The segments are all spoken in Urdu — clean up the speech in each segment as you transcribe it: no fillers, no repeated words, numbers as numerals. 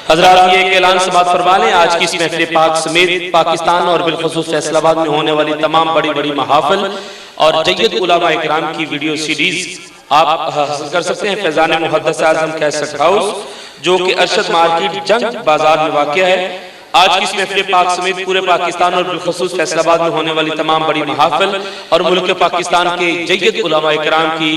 حضرات یہ ایک اعلان سماعت فرما لیں، آج کی اس محفل پاک سمیت پاکستان اور بالخصوص فیصل آباد میں ہونے والی تمام بڑی بڑی محافل اور جید علماء اکرام کی ویڈیو سیریز آپ حاصل کر سکتے ہیں فیضان محدث اعظم کیسٹ ہاؤس، جو کہ ارشد مارکیٹ جنگ بازار میں واقع ہے۔ آج کی اس محفل پاک سمیت پورے پاکستان اور بالخصوص فیصل آباد میں ہونے والی تمام بڑی محافل اور ملک پاکستان کے جید علماء اکرام کی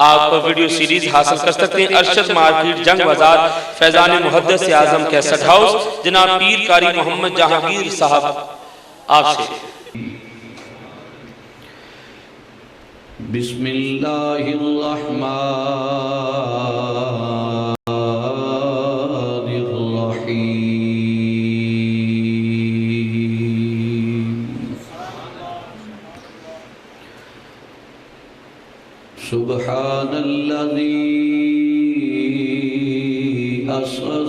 آپ ویڈیو سیریز حاصل کر سکتے ہیں۔ ارشد مارکیٹ جنگ بازار فیضان محدث اعظم کیسٹ ہاؤس، جناب پیر قاری محمد جہانگیر صاحب آپ سے۔ بسم اللہ الرحمن الرحیم۔ سبحان الذی اسری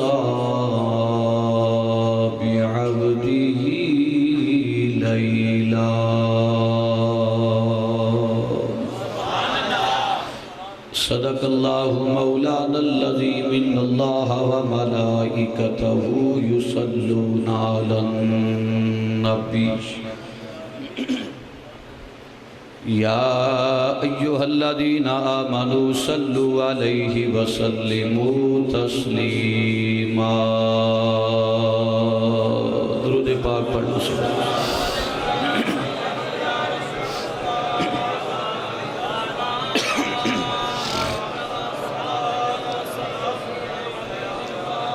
بعبدہ لیلا صدق اللہ مولانا العظیم ان اللہ وملائکتہ یصلون علی النبی یا ایہا الذین آمنوا صلوا علیہ وسلموا تسلیما۔ درود پاک پڑھو سبحان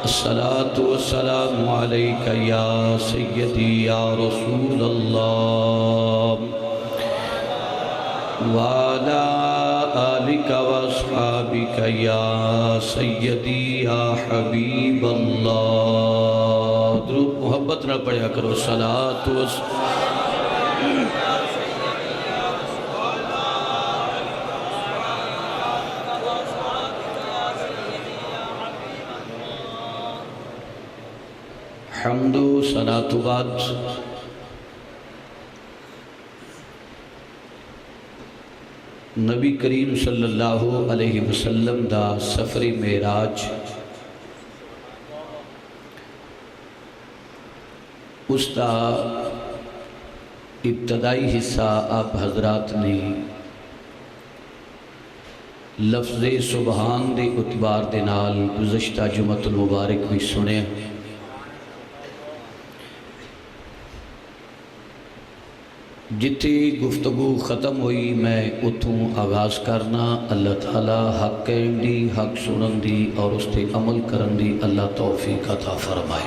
الصلاة والسلام علیکہ یا سیدی یا رسول اللہ وعلا آلک واصحابک یا سیدی یا حبیب اللہ۔ درود محبت نہ پڑھیا کرو۔ صلاۃ حمد و ثناء بعد نبی کریم صلی اللہ علیہ وسلم دا سفر معراج اس دا ابتدائی حصہ آپ حضرات نے لفظ سبحان دے اعتبار دے نال گزشتہ جمعۃ المبارک بھی سنے۔ جتھے گفتگو ختم ہوئی میں اتھوں آغاز کرنا۔ اللہ تعالیٰ حق کہن دی، حق سنن دی اور اس تے عمل کرن دی اللہ توفیق عطا فرمائے۔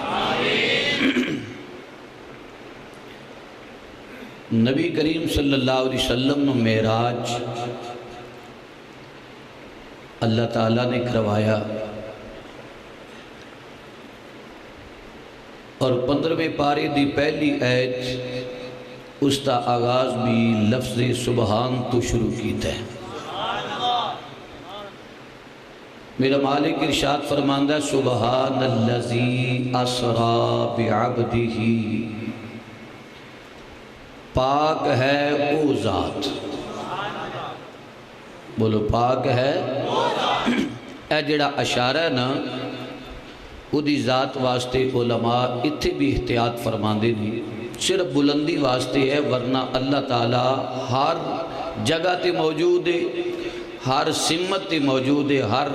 نبی کریم صلی اللہ علیہ وسلم معراج اللہ تعالیٰ نے کروایا اور 15ویں پارے دی پہلی آیت اس کا آغاز بھی لفظ سبحان تو شروع کیتا ہے۔ میرا مالک ارشاد فرماندہ سبحان الذی اسری بعبدہ، پاک ہے او ذات۔ بولو پاک ہے اے جڑا اشارہ ہے نا او دی ذات واسطے علماء اتھے بھی احتیاط فرماندے نہیں، صرف بلندی واسطے ہے، ورنہ اللہ تعالیٰ ہر جگہ تے موجود ہے، ہر سمت تے موجود ہے، ہر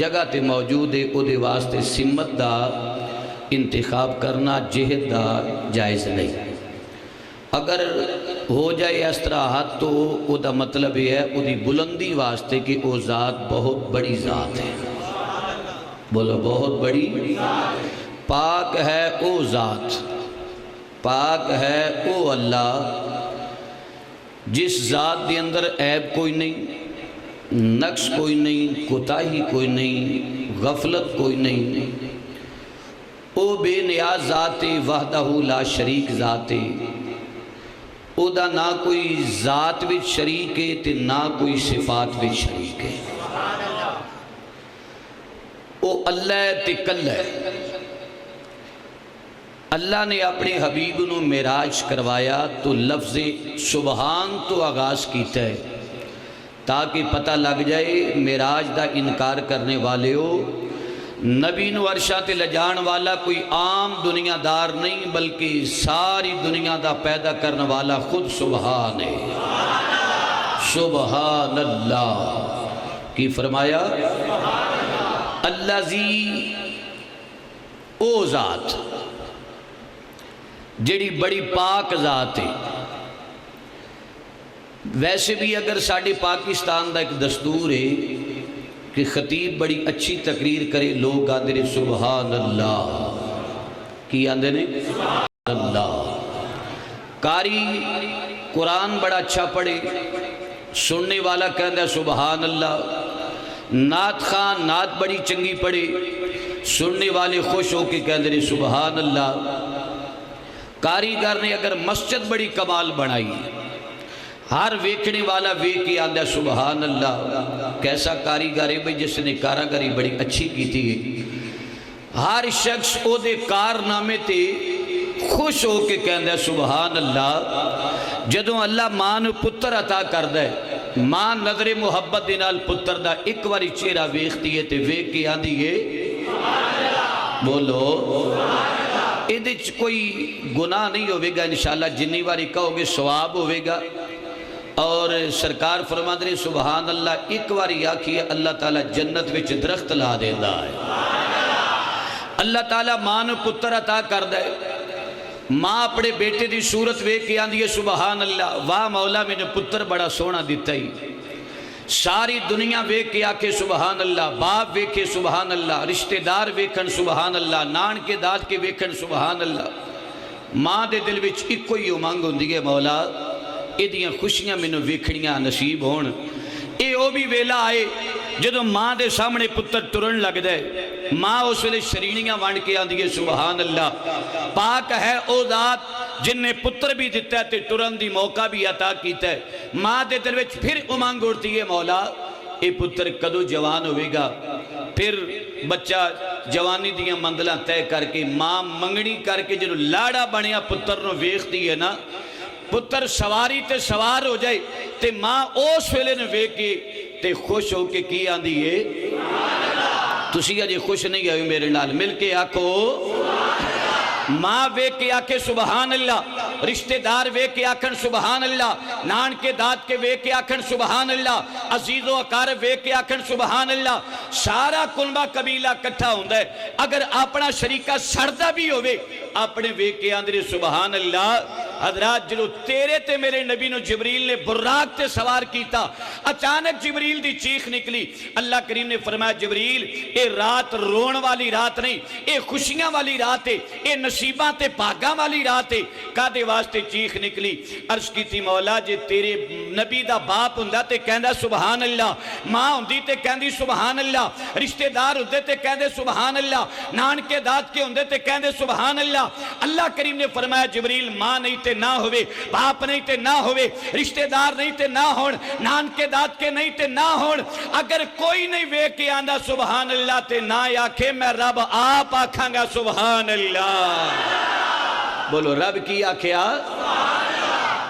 جگہ تے موجود ہے۔ او دے واسطے سمت دا انتخاب کرنا جہد دا جائز نہیں۔ اگر ہو جائے اس طرح حد تو او دا مطلب ہے او دی بلندی واسطے کہ او ذات بہت بڑی ذات ہے۔ بولو بہت بڑی۔ پاک ہے او ذات، پاک ہے او اللہ جس ذات دے اندر عیب کوئی نہیں، نقص کوئی نہیں، کوتاہی کوئی نہیں، غفلت کوئی نہیں۔ او بے نیاز ذات وحدہ لا شریک ذات، او دا نہ کوئی ذات وچ شریک ہے تے نہ کوئی صفات وچ شریک ہے۔ او اللہ تے کل ہے۔ اللہ نے اپنے حبیب نو معراج کروایا تو لفظ سبحان تو آغاز کیتا ہے تاکہ پتہ لگ جائے معراج دا انکار کرنے والے ہو نبی نو عرشاں تے لجان والا کوئی عام دنیا دار نہیں بلکہ ساری دنیا دا پیدا کرنے والا خود سبحان ہے۔ سبحان اللہ کی فرمایا الذی او ذات جڑی بڑی پاک ذات ہے۔ ویسے بھی اگر ساڑھے پاکستان دا ایک دستور ہے کہ خطیب بڑی اچھی تقریر کرے لوگ آدھے نے سبحان اللہ، کی آدھے نے سبحان اللہ۔ قاری قرآن بڑا اچھا پڑھے، سننے والا کہندہ ہے سبحان اللہ۔ نعت خان نعت بڑی چنگی پڑھے، سننے والے خوش ہو کے کہندے نے سبحان اللہ۔ کاریگر نے اگر مسجد بڑی کمال بنائی، ہر ویکھنے والا ویکھ کے آندہ سبحان اللہ۔ کیسا کاریگر ہے بھئی جس نے کاراگری بڑی اچھی کی تھی۔ ہر شخص او دے کارنامے تے خوش ہو کے کہندہ سبحان اللہ۔ جدوں اللہ ماں نو پتر عطا کردہ ہے، ماں نظر محبت دے نال پتر دا ایک واری چہرہ ویکھتی ہے تے ویکھ کے آندھی ہے بولو ایدچ کوئی گناہ نہیں ہوئے گا انشاءاللہ، جنی واری کہو گے ثواب ہوئے گا۔ اور سرکار فرما دے سبحان اللہ ایک واری آکھی ہے اللہ تعالیٰ جنت وچ درخت لا دیندہ ہے۔ اللہ تعالیٰ ماں نو پتر عطا کردہ ہے، ماں اپنے بیٹے دی صورت ویکھ کے آندھی ہے سبحان اللہ، واہ مولا میں نے پتر بڑا سونا دیتا ہی۔ ساری دنیا ویکھ کے آکھے سبحان اللہ، باپ ویکھے سبحان اللہ، رشتہ دار ویکھن سبحان اللہ، نان کے داد کے ویکھن سبحان اللہ۔ ماں دے دل وچ ایک کوئی امنگ ہوندی ہے مولا ایدیاں خوشیاں میں نو ویکھنیاں نصیب ہون۔ اے او بھی ویلا آئے جدو ماں دے سامنے پتر ٹرن لگ دے، ماں اس ویلے شرینیاں وانڈ کے آندھی ہے سبحان اللہ۔ پاک ہے او ذات جن نے پتر بھی دیتا ہے تے ٹرن دی موقع بھی عطا کیتا ہے۔ ماں دے دل وچ پھر امنگ اڑتی ہے مولا اے پتر کدو جوان ہوئے گا۔ پھر بچہ جوانی دیاں مندلاں طے کر کے ماں منگنی کر کے جنہوں لاڑا بنیا پتر نو ویخ دی ہے نا، پتر سواری تے سوار ہو جائے تے ماں اس ویلے نے ویکھ کے تے خوش ہو کے کی آندھی ہے تسی اجے خوش نہیں ہوئے میرے نال مل کے آکھو ماں ویکھ کے آکھے سبحان اللہ، رشتہ دار ویکھ کے آکھن سبحان اللہ، نان کے داد کے ویکھ کے آکھن سبحان اللہ، عزیز و اقارب ویکھ کے آکھن سبحان اللہ۔ سارا کنبہ قبیلہ کٹھا ہوندہ ہے، اگر اپنا شریکہ سردہ بھی ہوئے اپنے ویکھ کے آندھے سبحان اللہ۔ حضرات جلو تیرے تے میرے نبی نو جبریل نے براق تے سوار کیتا، اچانک جبریل دی چیخ نکلی۔ اللہ کریم نے فرمایا جبریل اے رات رون والی رات نہیں، اے خوشیاں والی رات ہے، اے نصیباں تے پاگاں والی رات ہے۔ کادے واسطے چیخ نکلی؟ عرض کی تھی مولا جے تیرے نبی دا باپ ہندہ تے کہندہ سبحان اللہ، ماں ہندی تے کہندی سبحان اللہ، رشتہ دار ہندے تے کہندے سبحان اللہ، نان کے داد کے ہندے تے کہندے سبحان اللہ۔ اللہ کریم نے فرمایا جبریل ماں نہیں تے نہ ہوئے، باپ نہیں تے نہ ہوئے، رشتہ دار نہیں تے نہ ہون، نان کے داد کے نہیں تے نہ ہون، اگر کوئی نہیں ویکھ کے آندہ سبحان اللہ تے نہ آکھے میں رب آپ آکھاں گا سبحان اللہ۔ بولو رب کی آکھیا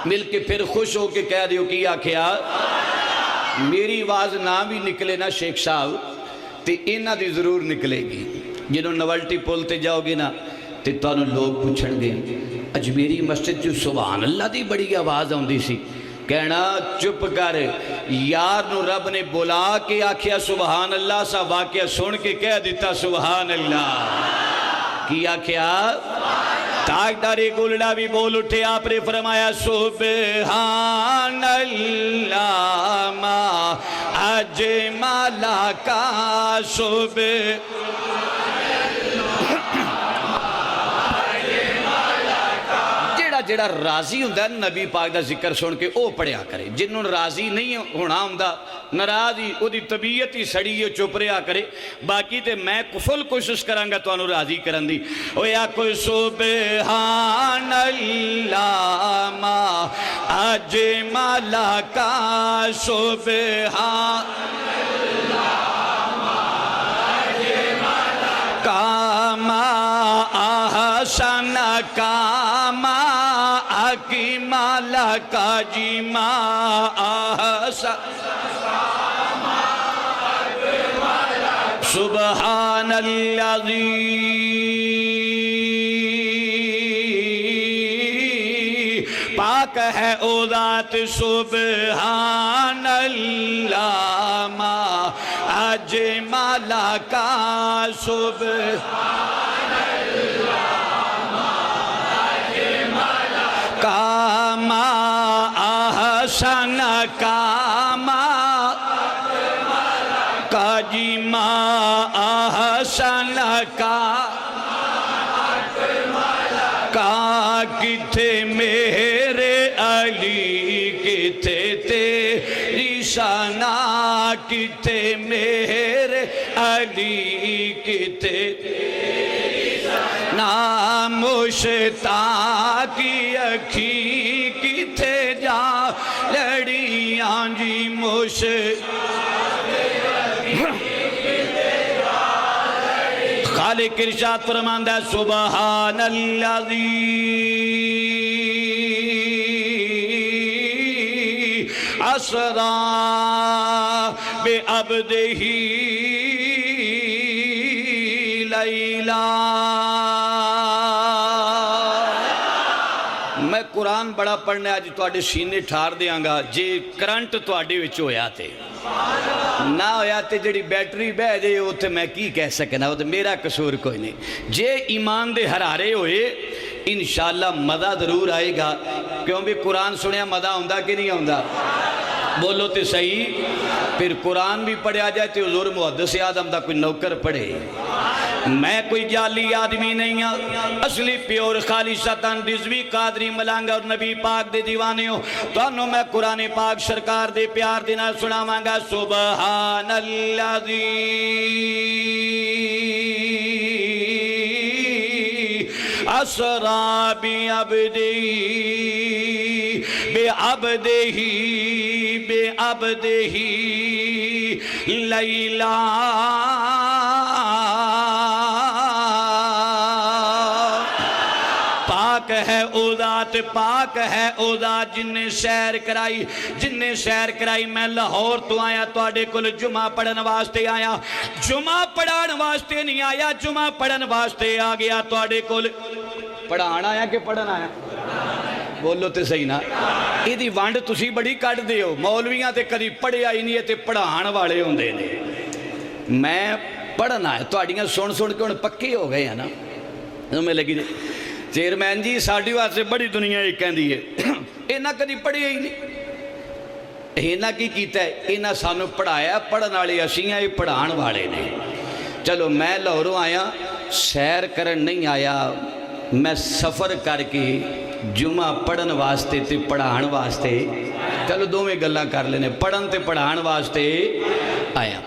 مل کے پھر خوش ہو کے کہہ دیو کی آکھیا۔ میری آواز نہ بھی نکلے نا شیخ صاحب تے انہاں دی ضرور نکلے گی۔ جنہوں نوالٹی پولتے جاؤ گے نا تے تانوں لوگ پوچھن گے اجمیری مسجد جو سبحان اللہ دی بڑی آواز آندی سی، کہنا چپ کر یار نو رب نے بلا کے آکھیا سبحان اللہ سا واقعہ سن کے کہہ دیتا سبحان اللہ کی آکھیا۔ تاجدارِ گلڑا بھی بول اٹھے آپ نے فرمایا سبحان اللہ ما اجمل کا جڑا راضی ہوندہ نبی پاک دا ذکر سن کے او پڑھیا کرے، جنہوں راضی نہیں ہونا ہوندہ ناراضی او دی طبیعت ہی سڑی ہے چپ رہا کرے، باقی تے میں فل کوشش کرانگا تو انہوں راضی کرن دی۔ او یا کوئی سبحان اللہ ما اجمل کا سبحان کاما آحسن کاما اکمل کا جی ما آحسن سبحان الذی پاک ہے او ذات سبحان اللہ ما اجمل کا سبحان اللہ ما اجمل کا ما احسن کا ما کا جی ما احسن کا کتے میرے علی کتے تیری ثنا کتے میرے علی کتے تیری ثنا مشتاق اکھی کتے جا لڑیاں جی خالق ارشاد فرماندہ ہے سبحان الذی اسرا بعبدہ لیلا۔ میں قرآن بڑا پڑھنے آج تواڈے سینے ٹھار دیاں گا جے کرنٹ تواڈے وچ ہویا تے نہ ہویا تے جڑی بیٹری بہ جائے وہ تے میں کی کہہ سکنا وہ تے میرا قصور کوئی نہیں۔ جے ایمان دے حرارے ہوئے انشاءاللہ مزہ ضرور آئے گا، کیوں بھی قرآن سنیا مزہ ہوندہ کہ نہیں ہوندہ؟ بولو تے صحیح۔ پھر قرآن بھی پڑھا جائے تے حضور محدث اعظم دا کوئی نوکر پڑھے۔ میں کوئی جعلی آدمی نہیں ہوں، اصلی پیور خالصتاً رضوی قادری ملانگا اور نبی پاک دے دیوانے ہوں۔ تو میں قرآن پاک سرکار دے پیار دینا سناواں گا سبحان الذی اسرا بعبدہ لیلا۔ پاک ہے او ذات، پاک ہے او ذات جن نے سیر کرائی، جن نے سیر کرائی۔ میں لاہور تو آیا تواڈے کول جمعہ پڑھن واسطے آیا، جمعہ پڑھان واسطے نہیں آیا، جمعہ پڑھن واسطے آ گیا تواڈے کول۔ پڑھان آیا کہ پڑھن آیا؟ بولو تے صحیح نا۔ یہ دی وانڈ تسی بڑی کٹ دے ہو، مولویاں تے کدی پڑھے آئی نہیں ہے تے پڑھان والے ہوندے نے۔ میں پڑھن آیا تواڈیاں سن سن کے ہن پکے ہو گئے ہیں نا۔ میں لگی چیئرمین جی ساڈی واسطے بڑی دنیا یہ کہندی ہے اینا کدی پڑھے ہی نہیں۔ اینا کی کیتا ہے؟ اینا سانو پڑھایا، پڑھن والے اسی ہیں، یہ پڑھان والے نے۔ چلو میں لاہوروں آیا، سیر کرن نہیں آیا، میں سفر کر کے جمعہ پڑھن واسطے تے پڑھان واسطے، چلو دو میں گلاں کر لینے، پڑھن تے پڑھان واسطے آیا۔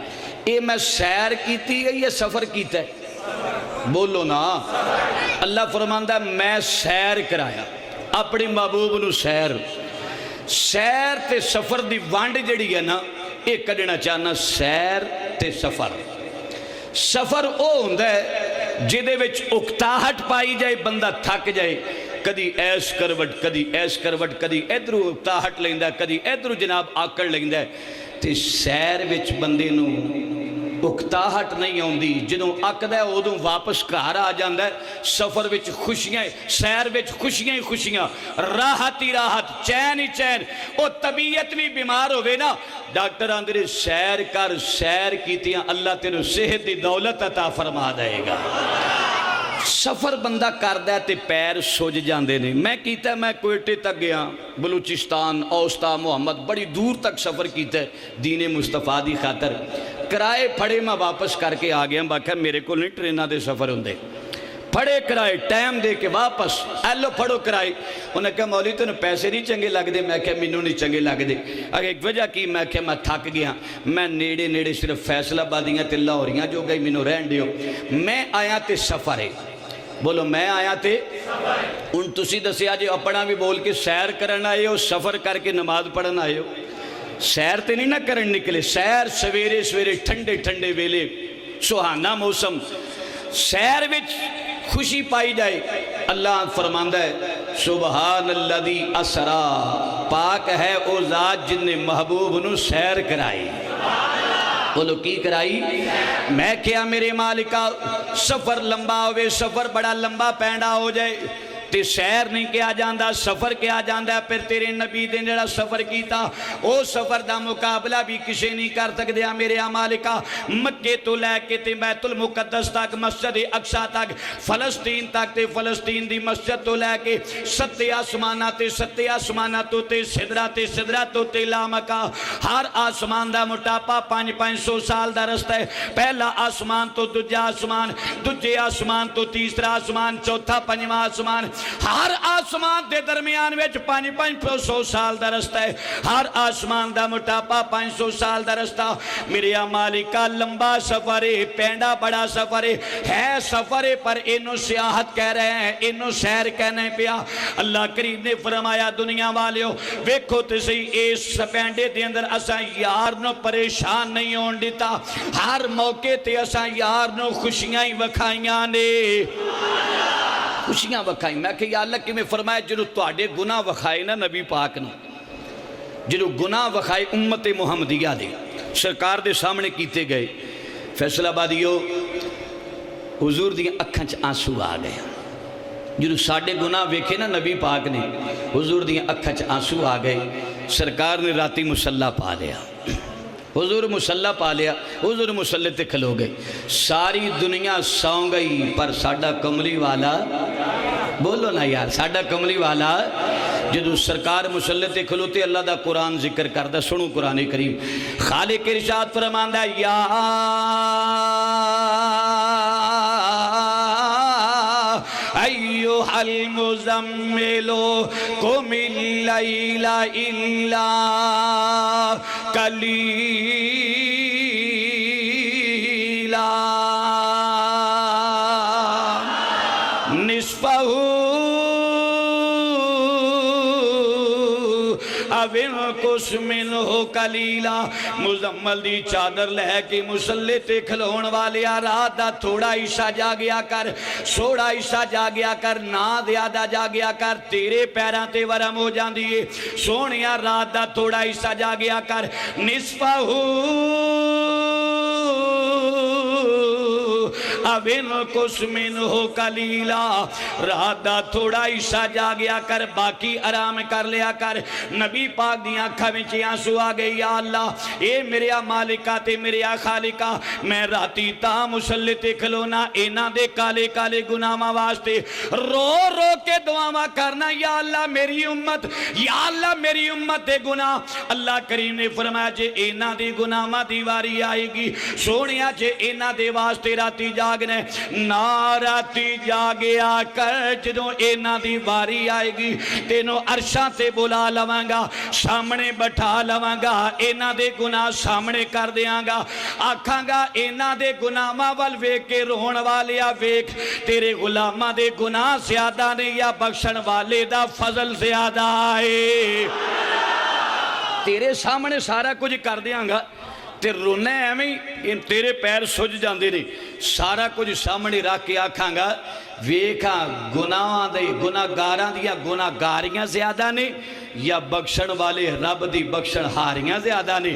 یہ میں سیر کیتی ہے یا سفر کیتا ہے؟ بولو نا۔ اللہ فرماندہ ہے میں سیر کرایا اپنی محبوب نو، سیر سیر تے سفر دی وانڈ جڑی ہے نا یہ کڈنا چاہنا۔ سیر تے سفر، سفر او ہوندا ہے جدے وچ اکتاہٹ پائی جائے، بندہ تھک جائے، کدی ایس کروٹ کدی ایس کروٹ، کدی ادھروں اکتاہٹ لیندا، کدی ادھروں جناب آکڑ لیندا۔ تے سیر وچ بندے نو اکتاہٹ نہیں ہوندی، جدوں اکدا ہے ادوں واپس گھر آ جاندا ہے۔ سفر وچ خوشیاں، سیر وچ خوشیاں ہی خوشیاں، راحت ہی راحت، چین ہی چین۔ او طبیعت بھی بیمار ہوئے نا، ڈاکٹر آندھے سیر کر، سیر کیتیاں اللہ تیرے صحت دی دولت عطا فرما دے گا۔ سفر بندہ کردہ ہے تے پیر سوج جاندے نے۔ میں کیتا ہے، میں کوئٹے تک گیا، بلوچستان، اوستا، محمد، بڑی دور تک سفر کیتا ہے دین مصطفیٰ دی خاطر۔ کرائے پھڑے میں واپس کر کے آ گیا، باقی میرے کو نہیں ٹرینہ دے سفر ہوندے، پھڑے کرائے ٹائم دے کے واپس ایلو پھڑو کرائے۔ انہوں نے کہا مولی تو پیسے نہیں چنگے لگ دے، میں کہا مینوں نہیں چنگے لگ دے۔ اگر ایک وجہ کی، میں کہا میں تھک گیا، میں نیڑے نیڑے صرف فیصلہ بادیاں تے لاہوریاں جو گئی مینوں رہن دیو، میں آیا تے سفر ہے۔ بولو میں آیا تے ان تسی دسیا جی اپنا بھی بول کے سیر کرن آئے ہو، سفر کر کے نماز پڑھن آئے ہو۔ سیر تے نہیں نہ کرن نکلے، سیر سویرے سویرے ٹھنڈے ٹھنڈے ویلے سہانا موسم، سیر وچ خوشی پائی جائے۔ اللہ فرماندہ ہے سبحان الذی اسرا، پاک ہے او ذات جن نے محبوب نو سیر کرائی۔ بولو کی کرائی؟ میں کیا میرے مالکا سفر لمبا ہوئے، سفر بڑا لمبا پینڈا ہو جائے تے سیر نہیں کیا جاندہ، سفر کیا جاندہ، پھر تیرے نبی دے جڑا سفر کیتا او سفر دا مقابلہ بھی کسی نہیں کر سکتے میرے مالکا۔ مکے تو لے کے تے بیت المقدس تک، مسجد اقصی تک، فلسطین تک تے فلسطین دی مسجد تو لے کے ستے آسمانہ تو تے سدرہ تو تے لامکا، ہر آسمان دا مٹاپا 500 سال دا رستہ ہے۔ پہلا آسمان تو دجا آسمان، دجے آسمان تو تیسرا آسمان، چوتھا پنجواں آسمان، ہر آسمان دے درمیان وچ 500 سال دا رستہ ہے۔ ہر آسمان دا مٹاپا 500 سال دا رستہ۔ میرے مالکا لمبا سفر ہے، پینڈا بڑا سفر ہے سفر پر انہوں سیاحت کہہ رہے ہیں، انہوں سیر کہنے پیا۔ اللہ کریم نے فرمایا دنیا والیو ویکھو تے صحیح اس پینڈے دے اندر اساں یار نو پریشان نہیں ہون دیتا، ہر موقع تے اساں یار نو خوشیاں ہی وکھائیاں نے، خوشیاں وکھائی۔ میں کہ یا اللہ کی میں فرمایا جنہوں تواڈے گناہ وکھائے نا نبی پاک نو، جنہوں گناہ وکھائے امت محمدیہ دے سرکار دے سامنے کیتے گئے، فیصلہ بادیو حضور دی اکھاں چ آنسو آ گئے۔ جنہوں ساڑھے گناہ ویکھے نا نبی پاک نے، حضور دی اکھاں چ آنسو آ گئے۔ سرکار نے راتی مسلح پا لیا، حضور مسلح پا لیا، حضور مسلح تے کھلو گئے۔ ساری دنیا سو گئی پر ساڑھا کملی والا، بولو نا یار ساڑھا کملی والا، جدو سرکار مسلح تے کھلوتے اللہ دا قرآن ذکر کردہ۔ سنو قرآن کریم، خالق ارشاد فرماندہ یا ایوہ المزملو قم اللیل الا قلیلا نصفہ اوِنقُصْ مِنْہُ قَلِيلًا۔ مزمل دی چادر لے کے مسلح تے کھلون والے رات دا تھوڑا حصہ جا گیا کر، سوڑا حصہ جا گیا کر، نا زیادہ جا گیا کر، تیرے پیراں تے ورم ہو جاندی ہے۔ سونیا رات دا تھوڑا حصہ جا گیا کر، نصفہ اوِنقُصْ مِنْہُ قَلِيلًا، رات دا تھوڑا حصہ جا گیا کر، باقی آرام کر لیا کر۔ نبی پاک دیاں آنکھاں وچ آنسو آ گئی، یا اللہ اے میرے مالکا تے میرے خالقا، میں راتی تا مسلح تے کھلونا اینا دے کالے کالے گناہاں واسطے رو رو کے دعاواں کرنا، یا اللہ میری امت، یا اللہ میری امت دے گناہ۔ اللہ کریم نے فرمایا جے اینا دے گناہاں دی واری آئے گی، سونیا جے اینا دے واسطے راتی جاگنے، نا راتی جاگیا کر، جدوں اینا دی واری آئے گی تینوں عرشاں تے بلا لواں گا، سامنے بٹھا لواں گا، اینا دے گناہ سامنے کر دیاں گا، آکھاں گا اینا دے گناہاں وال ویکھ کے روہن والیا ویکھ تیرے غلاماں دے گناہ زیادہ نہیں یا بخشن والے دا فضل زیادہ آئے۔ تیرے سامنے سارا کچھ کر دیاں گا تے رونے ایویں تیرے پیر سج جاندے نے، سارا کچھ سامنے رکھ کے آکھاں گا ویکھا گناہاں دے گناہگاراں دیا گناہگاریاں زیادہ نے یا بخشن والے رب دی بخشن ہاریاں زیادہ نے،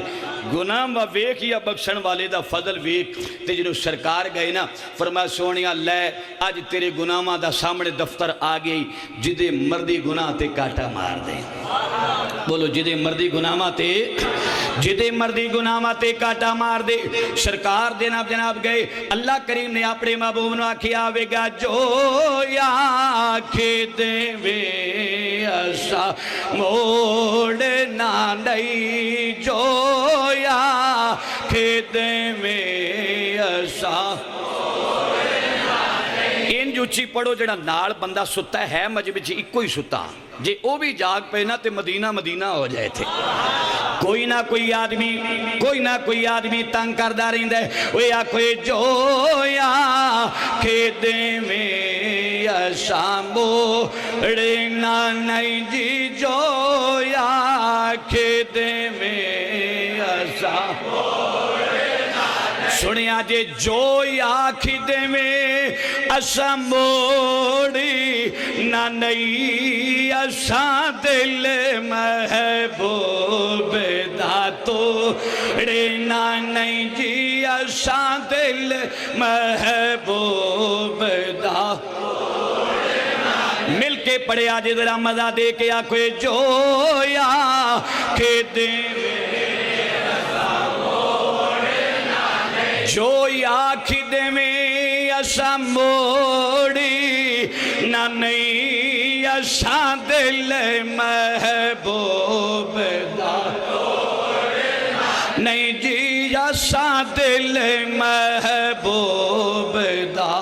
گناہ ویکھ یا بخشن والے دا فضل ویکھ۔ تے جنہوں سرکار گئے نا فرمایا سونیا لے آج تیرے گناہاں دا سامنے دفتر آ گئی، جدے مردی گناہ تے کاٹا مار دے، بولو جدے مردی گناہاں تے، جدے مردی گناہاں تے کاٹا مار دے۔ سرکار جناب گئے، اللہ کریم نے اپنے محبوب نو آکھیا آوے گا جو یا آکھے دے وے ایسا موڑنا نہیں، جو یا آکھے دے وے ایسا ان جو اچھی پڑھو جڑا نال بندہ ستا ہے مجھے بچی ایک کوئی ستا جے او بھی جاگ پہنا تے مدینہ مدینہ ہو جائے تھے۔ کوئی نہ کوئی آدمی تنگ کردہ رہندہ ہے، وہ یا کوئی جو یا کھیدے میں ایسا موڑنا نہیں جی، جو یا کھیدے میں ایسا سنیا جے جو آکھی دے میں اسا موڑی نہ نئی اسا دل محبوب دا توڑے نہ نئی جی اسا دل محبوب دا مل کے پڑھے آج ذرا مزہ دے کے آنکھیں جو آکھے دے جو آکھی دے میں اسا موڑی نہ نئی اسا دل محبوب دا نہیں جی اسا دل محبوب دا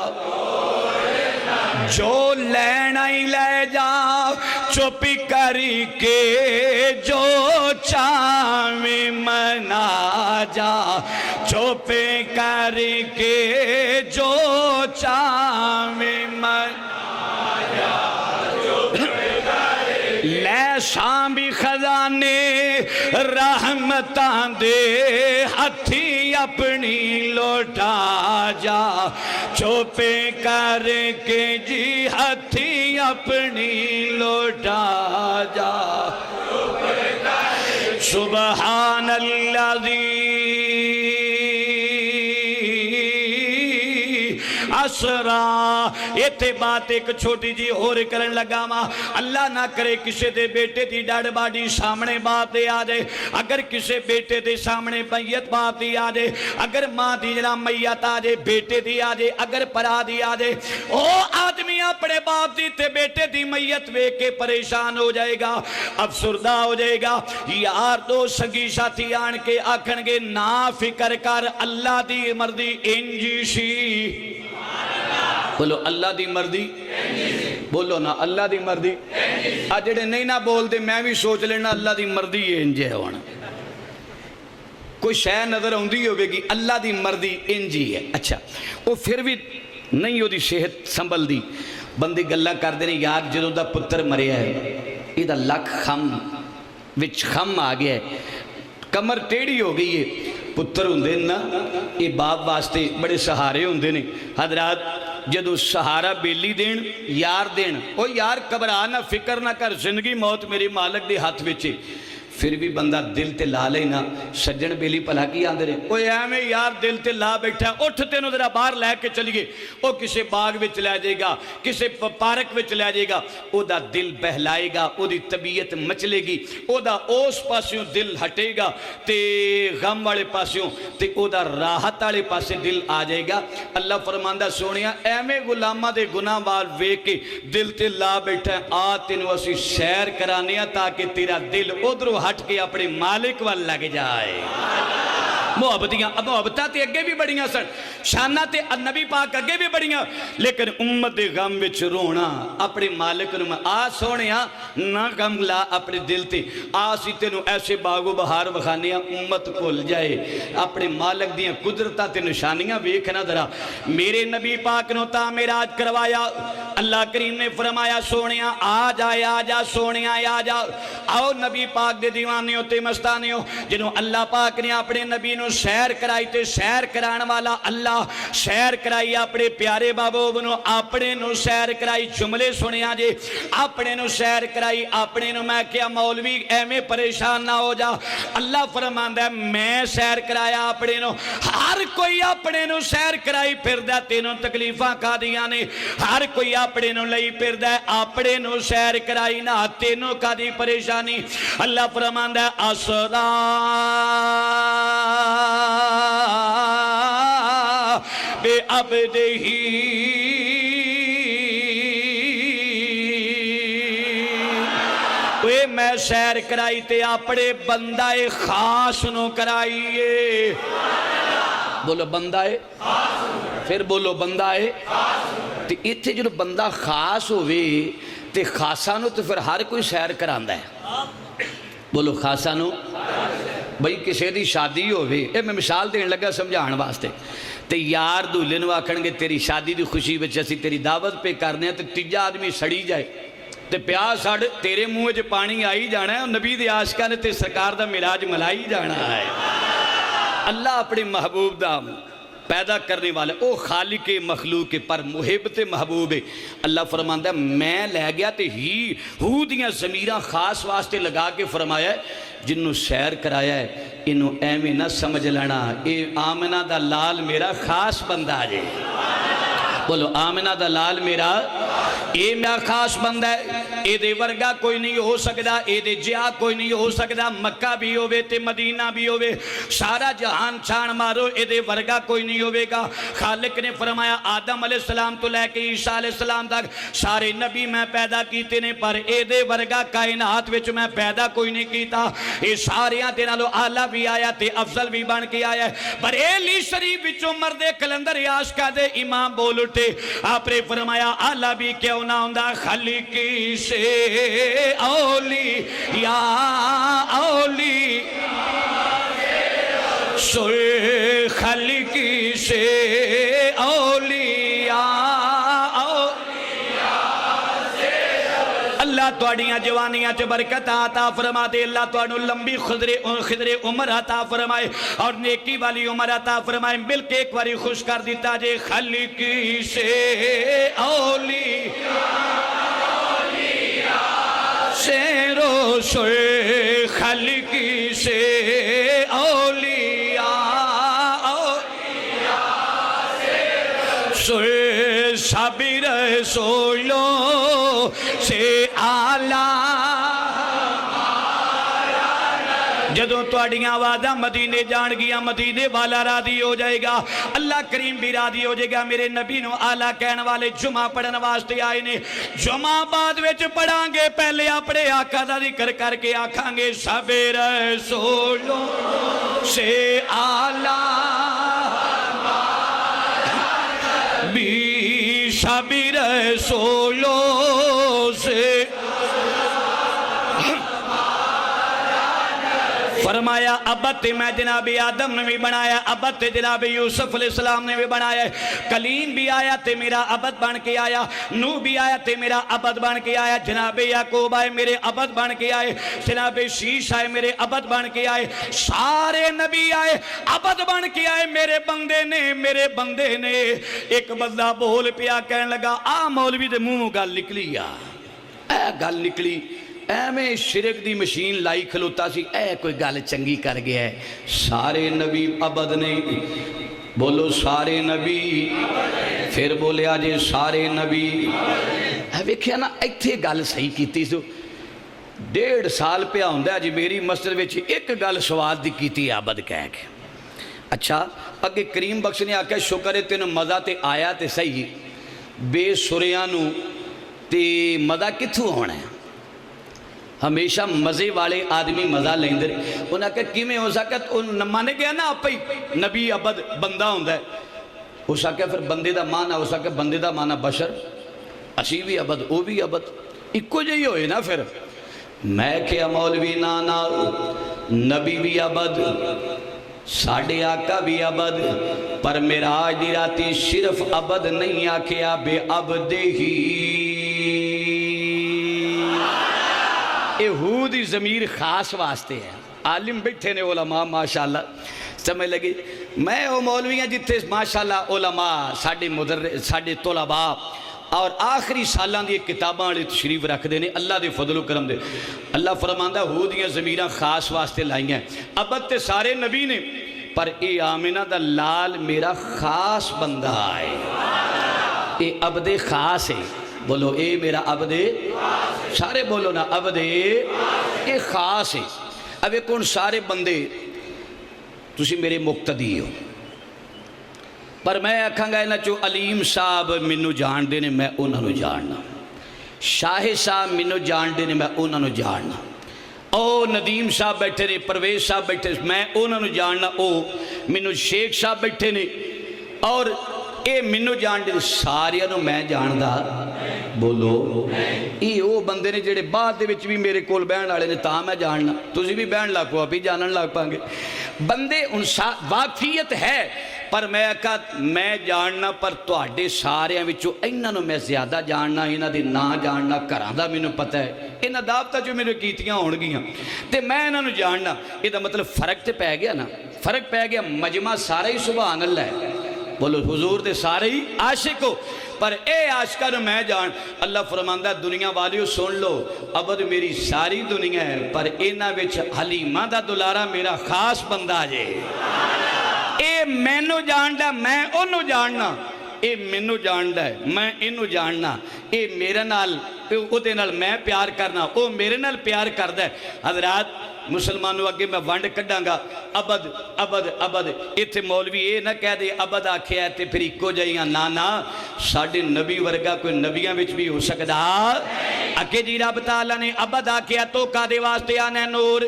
جو لینا ہی لے جا چوپی کری کے جو چاویں منا جا چوپی کری کے جو چاویں منا جا لے شام بھی خزانے رحمتاں دے ہتھی اپنی لوٹا جا چوپے کر کے جی ہتھی اپنی لوٹا جا سبحان اللہ اسرا ایتھے بات ایک چھوٹی جی اور کرن لگا ماں اللہ نہ کرے کسے دے بیٹے دی ڈاڑ باڑی سامنے بات دے آ جائے اگر کسے بیٹے دے سامنے میت بات دی آ جائے اگر ماں دی جنا میت آ جائے بیٹے دی آ جائے اگر پرا دی آ جائے او آدمی اپنے باپ دی تے بیٹے دی میت وے کے پریشان ہو جائے گا افسردہ ہو جائے گا یار دو سگی ساتھی آن کے آکھن گے نا فکر کر اللہ دی مرضی انجی سی بولو اللہ دی مرضی بولو نا اللہ دی مرضی آج جڑے نہیں نہ بول دے میں بھی سوچ لینا اللہ دی مرضی انجے ہونا کوئی شے نظر ہوندی ہوئے گی اللہ دی مرضی انجی ہے اچھا وہ پھر بھی نہیں ہو دی صحت سنبھل دی بندی گلہ کر دینے یار جدوں دا پتر مریا ہے ایدہ لکھ خم وچ خم آگیا ہے کمر ٹیڑی ہو گئی ہے پتر ہوندے نا یہ باپ واسطے بڑے سہارے ہوندے نے حضرات جدو سہارا بیلی دین یار دین او یار کبرا نہ فکر نہ کر زندگی موت میری مالک دے ہاتھ وچے پھر بھی بندہ دل تے لا لینا سجن بیلی پلا کی آندے رہے اوہ ایمیں یار دل تے لا بیٹھا اٹھ تینوں ذرا باہر لے کے چلیے او کسے باغ وچ لے جائے گا کسے پارک وچ لے جائے گا او دا دل بہلائے گا او دی طبیعت مچلے گی او دا اوس پاسیوں دل ہٹے گا تے غم والے پاسیوں تے او دا راحت والے پاسے دل آ جائے گا اللہ فرماندہ سونیا ایمیں غلامہ دے گناہ وال وے کے دل تے لا بیٹھا ہے آ تینوں اسی سیر کرانیا تاکہ تیرا دل ادھروں ہٹ کے اپنے مالک وال لگ جائے محبتہ تے اگے بھی بڑیاں سن شانہ تے نبی پاک اگے بھی بڑیاں لیکن امت دے غم وچ رونا اپنے مالک نو آ سونیا نہ غم لا اپنے دل تے آ سی تینوں ایسے باغو بہار بخانیاں امت کھل جائے اپنے مالک دیاں قدرتاں تے نشانیاں ویکھنا ذرا میرے نبی پاک نو تعمیرات کروایا اللہ کریم نے فرمایا سونیا آ جا سونیا آ جا آؤ نبی پاک دے دیوانیوں تے مستانیوں جنہوں اللہ پاک نے اپنے نبی نو سیر کرائی تے سیر کران والا اللہ سیر کرائی اپنے پیارے بابو بنو اپنے نو سیر کرائی جملے سنیا جے اپنے نو سیر کرائی اپنے نو میں کیا مولوی ایمیں پریشان نہ ہو جا اللہ فرماندہ ہے میں سیر کرایا اپنے نو ہر کوئی اپنے نو سیر کرائی پھر دے تینوں تکلیفاں کھا دیا نے ہر کوئی اپنے نو لئی پھر دے اپنے نو سیر کرائی نہ تینوں کھا دی پریشانی اللہ فرماندہ ہے اسرا بے عبدہی میں سیر کرائی تے اپنے بندہ خاص نو کرائیے بولو بندہ پھر بولو بندہ تے اتھے جو بندہ خاص ہوئے تے خاصا نو تو پھر ہر کوئی سیر کراندہ ہے بولو خاصا نو بھئی کسی دی شادی ہوئے میں مثال دین لگا سمجھان واسطے تے یار دولے نو آکھن گے تیری شادی دی خوشی بچے سی تیری دعوت پہ کرنے ہیں تے تیجا آدمی سڑی جائے تے پیاس ساڑ تیرے منہ جو پانی آئی جانا ہے اور نبی دے عاشقہ نے تے سرکار دا مراج ملائی جانا ہے اللہ اپنے محبوب دا پیدا کرنے والا او خالق مخلوق پر محب تے محبوب ہے۔ اللہ فرماندا ہے میں لے گیا تے ہو دیاں ضمیراں خاص واسطے لگا کے فرمایا ہے جنوں سیر کرایا ہے انہوں ایویں نہ سمجھ لینا اے آمنہ دا لال میرا خاص بندہ جے، بولو آمنہ دا لال میرا اے میرا خاص بندہ ہے، اے دے ورگا کوئی نہیں ہو سکدا، اے دے جہا کوئی نہیں ہو سکدا، مکہ بھی ہوئے تے مدینہ بھی ہوئے، سارا جہان چھان مارو اے دے ورگا کوئی نہیں ہوئے گا۔ خالق نے فرمایا آدم علیہ السلام تو لے کے عیسیٰ علیہ السلام تک سارے نبی میں پیدا کیتے نے، پر اے دے ورگا کائنات وچ میں پیدا کوئی نہیں کیتا، اے ساریاں دے نالوں اعلیٰ بھی آیا تے افضل بھی بن کے آیا ہے۔ بریلی شریف وچوں مرد کلندر عاشقاں دے امام بول اٹھے، آپ نے فرمایا اعلیٰ بھی کیوں نہ ہوندا خالقی سے اولی یا اولی سوئے خالقی سے اولیاء اللہ توڑیاں جوانیاں چ برکت عطا فرما دے، اللہ توڑوں لمبی خضر عمر عطا فرمائے اور نیکی والی عمر عطا فرمائے۔ مل کے ایک باری خوش کر دیتا جے خالقی سے اولیاء شیرو سوئے خالقی سے اولیاء سوئے سبھی رسولوں سے آلہ جدوں توڑیاں آوازاں مدینے جان گیا مدینے والا راضی ہو جائے گا، اللہ کریم بھی راضی ہو جائے گا۔ میرے نبی نو آلہ کہنے والے جمعہ پڑھن واسطے آئے نے، جمعہ بعد وچ پڑھاں گے پہلے اپنے آقا دا ذکر کر کے آکھاں گے سب رسولوں سے آلہ بھی سب رسولوں سے فرمایا ابت میں جناب آدم نے بھی بنایا، ابت جناب یوسف علیہ السلام نے بھی بنایا، کلیم بھی آیا تے میرا ابد بن کے آیا، نوح بھی آیا تے میرا ابد بن کے آیا، جناب یعقوب آئے میرے ابد بن کے آئے، جناب شیش آئے میرے ابد بن کے آئے، سارے نبی آئے ابد بن کے آئے میرے بندے نے۔ ایک بندہ بول پیا کہنے لگا آ مولوی دے منہ گل نکلی اے گل نکلی میں شرک دی مشین لائی کھلوتا سی اے کوئی گل چنگی کر گیا ہے، سارے نبی ابد نے، بولو سارے نبی، پھر بولے آجے سارے نبی، ویکھیا نا ایتھے گل صحیح کیتی سو 1.5 سال پہ ہوندا جی میری مسجد وچ ایک گل سواد دی کیتی ابد کہہ کے۔ اچھا اگے کریم بخش نے آکھیا شکر ہے تینوں مزہ تے آیا تے صحیح، بے سریاں نو تے مزہ کتھوں ہونا ہے؟ ہمیشہ مزے والے آدمی مزہ لیندے، انہاں کہ کیویں ہو سکت مانے گیا نا آپ ہی نبی عبد بندہ ہوندا ہے، ہو سکے پھر بندے دا معنی ہو سکے بندے دا معنی بشر، اسی بھی عبد او بھی عبد اکو جہی ہوئے نا پھر۔ میں کیا مولوی نانا نبی بھی عبد ساڑھے آقا بھی عبد، پر معراج دی راتی صرف عبد نہیں آکھیا بے عبد ہی، دی ضمیر خاص واسطے ہے۔ عالم بیٹھے نے علماء ماشاءاللہ سمجھ لگی، میں وہ مولویاں جتھے ماشاءاللہ علماء ساڑھے طلباء اور آخری سالان دی کتاباں والے تشریف رکھ دینے اللہ دے فضل و کرم دے، اللہ فرماندہ دیاں ضمیراں خاص واسطے لائیں ہیں، ابد تے سارے نبی نے، پر اے آمنہ دا لال میرا خاص بندہ ہے، اے عبد خاص ہے، بولو اے میرا عبد سارے بولو نا عبد اے خاص ہے۔ اب ایک ان سارے بندے تسی میرے مقتدی ہو، پر میں آکھاں گا چو علیم صاحب منو جان دے نے میں انہاں نو جاننا، شاہ صاحب منو جان دے نے میں انہاں نو جاننا، او ندیم صاحب بیٹھے نے، پرویز صاحب بیٹھے میں انہاں نو جاننا، او منو شیخ صاحب بیٹھے نے اور اے منو جان دے سارے نو میں جان دا، بولو یہ وہ بندے نے جڑے بعد دے وچ بھی میرے کول بہن والے نے تاں میں جاننا، تسی بھی بہن لگ پو بھی جانن لگ پاں گے، بندے ان واقفیت ہے، پر میں جاننا پر تواڈے سارے وچوں انہاں نو میں زیادہ جاننا، انہاں دی نا جاننا گھراں دا مینوں پتہ ہے، انہاں دعوتاں جو میرے کیتیاں ہون گیاں تے میں انہاں نو جاننا، یہ دا مطلب فرق تے پے گیا نا، فرق پے گیا، مجمع سارا ہی سبحان اللہ ہے، بولو حضور دے سارے ہی عاشق ہو، پر اے عاشقاں نوں میں جان، اللہ فرماندا دنیا والیو سن لو، عبد میری ساری دنیا ہے، پر انہاں وچ حلیمہ دا دلارا میرا خاص بندہ جے، اے مینوں جاندا میں اونوں جاننا، اے مینوں جاندا ہے میں اینوں جاننا، اے میرے نال او دے نال میں پیار کرنا، او میرے نال پیار کردا ہے۔ حضرات مسلمانوں اگے میں ونڈ کڈاں گا، عبد عبد عبد، ایتھے مولوی اے نہ کہہ دے عبد آکھیا تے پھر اکو جائیاں، نا ساڈے نبی ورگا کوئی نبیاں وچ بھی ہو سکدا اگے جی رب تعالیٰ نے عبد آکھیا تو کادے واسطے آنا نور،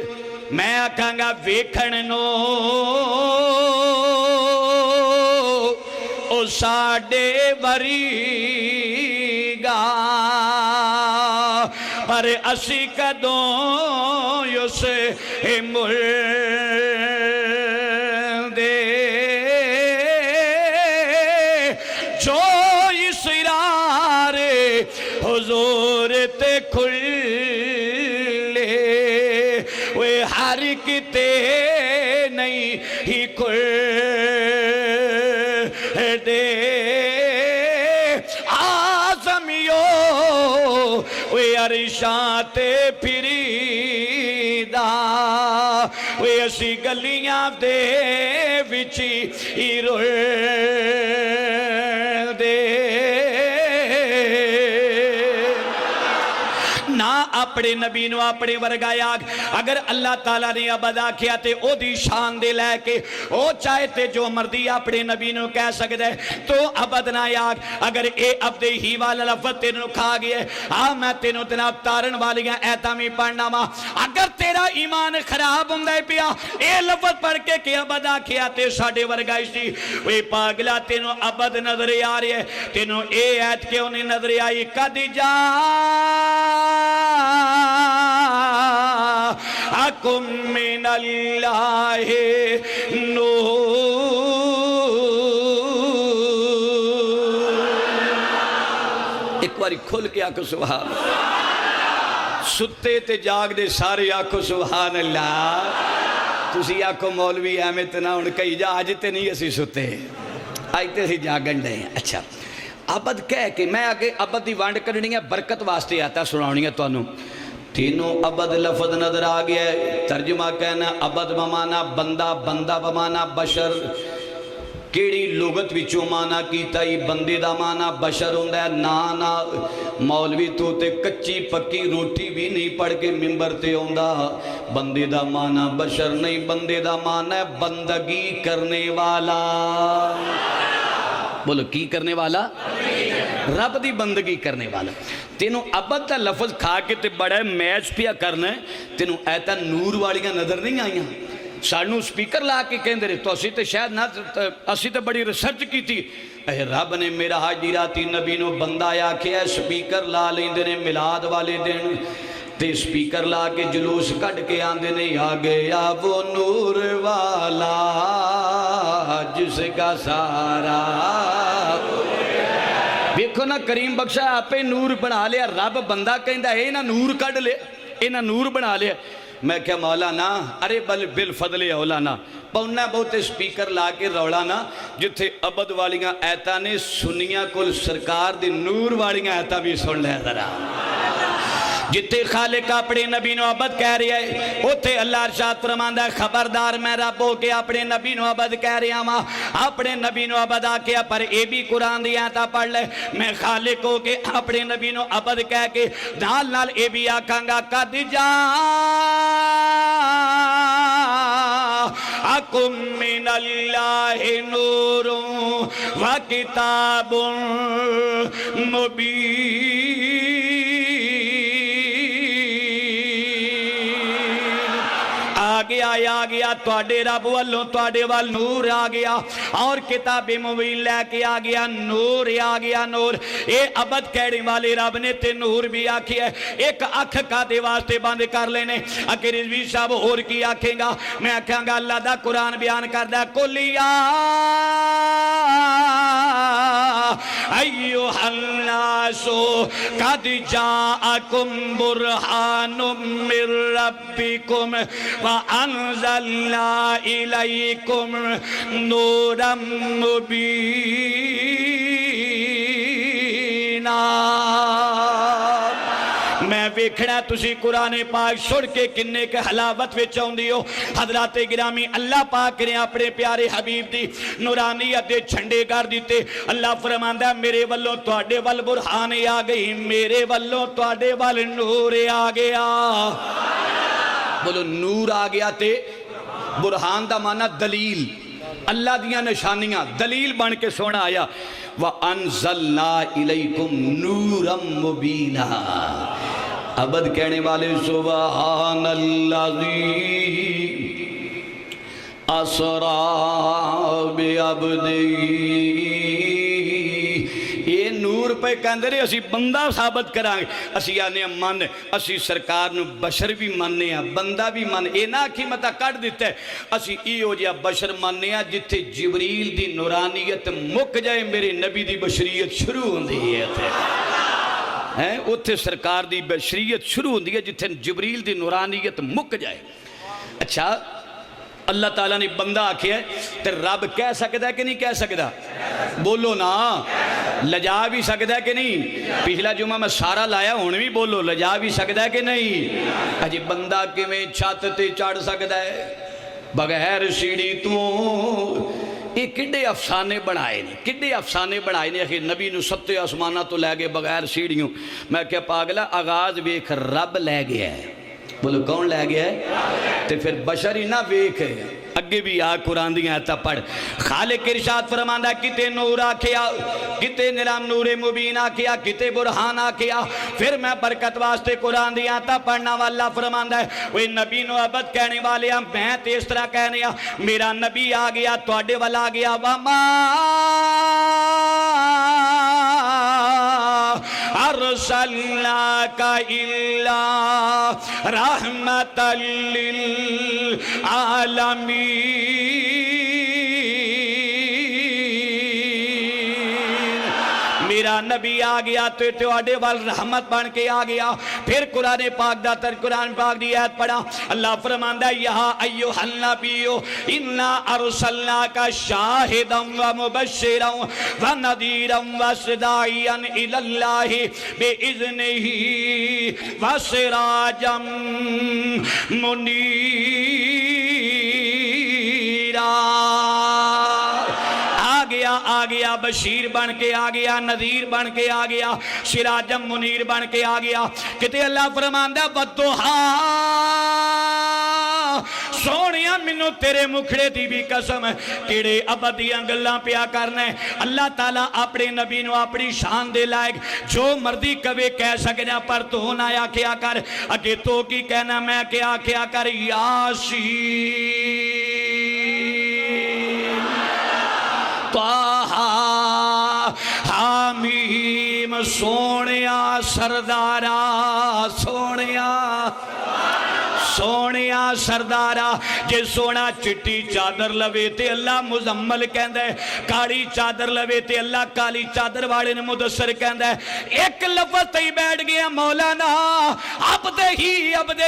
میں آکھاں گا ویکھن نو او ساڈے وریگا، پر اسی کدوں اس مردے جو اسرار حضور تے کھلے، وہ ہر کتے نہیں ہی دے آزمیو وے عرشاں تے پھریدا، وے اسی گلیاں دے وچی ہی رول دے، نہ اپنے نبی نو اپنے ورگا یاگ، اگر اللہ تعالیٰ نے عبد آکھیا تے او دی شان دے لے کے او چاہے تے جو مردی اپنے نبی نو کہہ سکتے تو عبد نہ یاگ، اگر اے عبد ہی والا لفظ تینو کھا گئے، میں تینو تناب تارن والیاں ایتا میں پڑھنا ماں، اگر تیرا ایمان خراب ہندے پیا اے لفظ پڑھ کے کہ عبد آکھیا تے ساڑے ورگائش دی، وے پاگلا تینو عبد نظر آ رہی ہے، تینو اے ایت کے انہیں نظر آئی قد جاءکم من اللہ نور، ایک باری کھل کے آکھو سبحان اللہ، ستے تے جاگ دے سارے آکھو سبحان اللہ، تسی آکھو مولوی احمد نہ ان کئی جا آج تے نہیں اسی ستے آج تے اسی جاگن دے ہیں۔ اچھا عبد کہہ کہ میں آگے عبد دی وانڈ کرنی ہے برکت واسطے آتا سناؤنی ہے تو انہوں تینوں عبد لفظ نظر آگیا ہے، ترجمہ کہنا عبد بمانا بندہ، بندہ بمانا بشر، کیڑی لغت وچوں مانا کیتا ہی بندے دا مانا بشر ہوندہ ہے، نانا مولوی تو تے کچی پکی روٹی بھی نہیں پڑھ کے ممبر تے ہوندہ، بندے دا مانا بشر نہیں، بندے دا مانا ہے بندگی کرنے والا، بولو کی کرنے والا؟ رب دی بندگی کرنے والا۔ تینوں عبد دا لفظ کھا کے تے بڑا میچ پیا کرنا ہے، تینوں ایتا نور والیاں نظر نہیں آئیاں، سانوں سپیکر لا کے کہندے رہے تو اسی تے شاید نہ اسی تے بڑی ریسرچ کی تھی، اے رب نے میرا حاجی راتی نبی نو بندہ آیا کہ سپیکر لا لیندے نے میلاد والے دن، تے سپیکر لا کے جلوس کٹ کے آندے نے آ گیا وہ نور والا جس کا سارا، دیکھو نا کریم بخشا آپ نور بنا لیا، رب بندہ کہندہ اے نا نور کٹ لے، اے نا نور بنا لیا، میں کہا مولانا ارے بالفضل اولانا پونا بہتے سپیکر لا کے رولانا جتھے عبد والیاں ایتا نے سنیاں کل سرکار دی نور والیاں ایتا بھی سن لے ذرا، جتے خالق اپنے نبی نو عبد کہہ رہی ہے اتے اللہ ارشاد فرماندہ ہے خبردار میں رب ہو کے اپنے نبی نو عبد کہہ رہی ہوں، اپنے نبی نو عبد آکیا پر اے بھی قرآن دی آتا پڑھ لے، میں خالق ہو کے اپنے نبی نو عبد کہہ کے نال نال اے بھی آکھاں گا قد جاءکم من اللہ نور و کتاب مبین، آ گیا توڑے رب والوں توڑے وال نور آ گیا اور کتاب مبین لے کے آ گیا نور آ گیا نور، اے عبد کہنے والے رب نے تے نور بھی آکھی ہے، ایک اکھ کا دے واسطے بند کر لینے، اگر رضوی صاحب اور کی آکھیں گا میں آکھاں گا اللہ دا قرآن بیان کردہ کلیا أيها الناس قد جاءكم برهان من ربكم وأنزلنا إليكم نورا مبينا میں ویکھنا تسی قرآن پاک سڑ کے کنے کے حلاوت وچ آؤندی ہو حضرات گرامی اللہ پاک نے اپنے پیارے حبیب دی نورانیت دے جھنڈے گار دیتے اللہ فرماندا ہے میرے والوں تواڈے ول برہان آ گئی میرے والوں تواڈے ول نور آ گیا بولو نور آ گیا تے برہان دا معنی دلیل اللہ دیاں نشانیاں دلیل بن کے سونا آیا وَأَنزَلْنَا إِلَيْكُمْ نُورًا مُبِينًا عبد کہنے والے سبحان اللذی اسرا بعبدی یہ نور پہ کہندے رہے اسی بندہ ثابت کرانگے اسی آنے من اسی سرکار نو بشر بھی مننے ہیں بندہ بھی مننے اے نا کی مطا کٹ دیتا ہے اسی ایو جیا بشر مننے ہیں جتے جبریل دی نورانیت مک جائے میرے نبی دی بشریت شروع ہوندی ہے اتھے سرکار دی بشریت شروع ہوندی ہے جتے جبریل دی نورانیت مک جائے اچھا اللہ تعالیٰ نے بندہ آکھیا ہے تے رب کہہ سکتا ہے کہ نہیں کہہ سکتا بولو نا لجا بھی سکتا ہے کہ نہیں پچھلا جمعہ میں سارا لایا ہوں بھی بولو لجا بھی سکتا ہے کہ نہیں اجی بندہ کہ میں چھت تے چڑھ سکتا ہے بغیر سیڑھی تو یہ کڈے افسانے بنائے نے اخی نبی نو ستے آسمانہ تو لے گئے بغیر سیڑھیوں میں کیا پاگلا آغاز ویکھ رب لے گیا ہے بولو کون لے گیا ہے تے پھر بشر ہی نہ ویکھ ہے اگے بھی آ قرآن دی آیتاں پڑھ خالق ارشاد فرماندہ کتے نور آکھیا کتے نرام نور مبین آکھیا کتے برہان آکھیا پھر میں برکت واسطے قرآن دی آیتاں پڑھنا والا فرماندہ ہے وہ نبی نو عبد کہنے والے ہیں میں تیس طرح کہنے ہیں میرا نبی آ گیا توڑے والا آ گیا وما ارسلناک الا رحمت للعالمین میرا نبی آ گیا تو تواڈے وال رحمت بن کے آ گیا پھر قرآن پاک دا تر قرآن پاک دی آیت پڑھا اللہ فرماندہ یا ایوہ النبی انا ارسلناک شاہدا ومبشرا ونذیرا وسداعیا الی اللہ باذنہ وسراجا منیرا آ گیا بشیر بن کے آ گیا نذیر بن کے آ گیا سراجم منیر بن کے آ گیا کہتے اللہ فرماندہ بدوہا سونیا منو تیرے مکھڑے دی بھی قسم کیڑے ابدیاں گلاں پیا کرنے اللہ تعالیٰ اپنے نبی نو اپنی شان دے لائق جو مردی کبھی کہہ سکنا پر تو نہ یا کیا کر اگے تو کی کہنا میں کیا کر یاسین طاہا حامیم سونیا سردارا سونیا سردارا جے سونا چٹی چادر لوے تے اللہ مزمل کہندہ ہے کالی چادر لوے تے اللہ کالی چادر والے نے مدثر کہندہ ہے ایک لفظ تے بیٹھ گیا مولانا عبدہ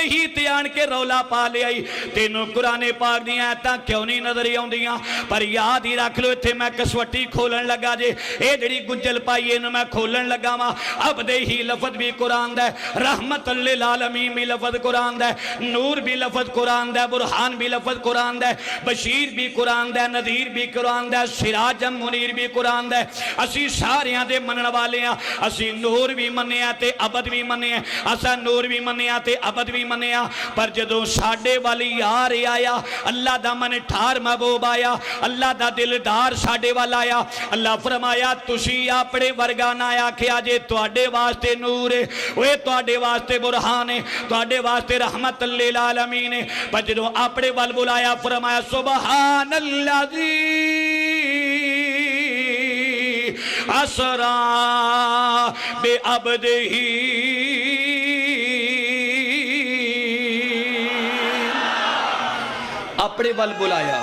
ہی تیان کے رولا پا لے آئی تینوں قرآن پاک دیا آیتاں کیوں نہیں نظر آؤندیاں پر یاد ہی رکھ لو تھے میں کسوٹی کھولن لگا جے اے جڑی گنجل پائی انہوں میں کھولن لگا ماں عبدہ ہی لفظ بھی قرآن دے رحمت للعالمین بھی لفظ قرآن دے نور بھی لفظ قرآن دے برہان بھی لفظ قرآن دے بشیر بھی قرآن دے نذیر بھی قرآن دے سراجم منیر بھی قرآن دے اسی ساریاں دے منن والے ہیں اسی نور بھی مننے ہیں تے عبد بھی مننے ہیں اسا نور بھی مننے ہیں تے عبد بھی مننے ہیں پر جدوں ساڈے والی یار آیا اللہ دا من ٹھار محبوب آیا اللہ دا دلدار ساڈے والا آیا اللہ فرمایا تسی اپنے ورگا نہ آکھیا جے تواڈے واسطے نور ہے اوے تواڈے واسطے برہان ہے تواڈے واسطے رحمت للعالمین ہے پر جدوں اپنے ول بلایا فرمایا سبحان اللذی اسرا بعبدہ اپنے ول بلایا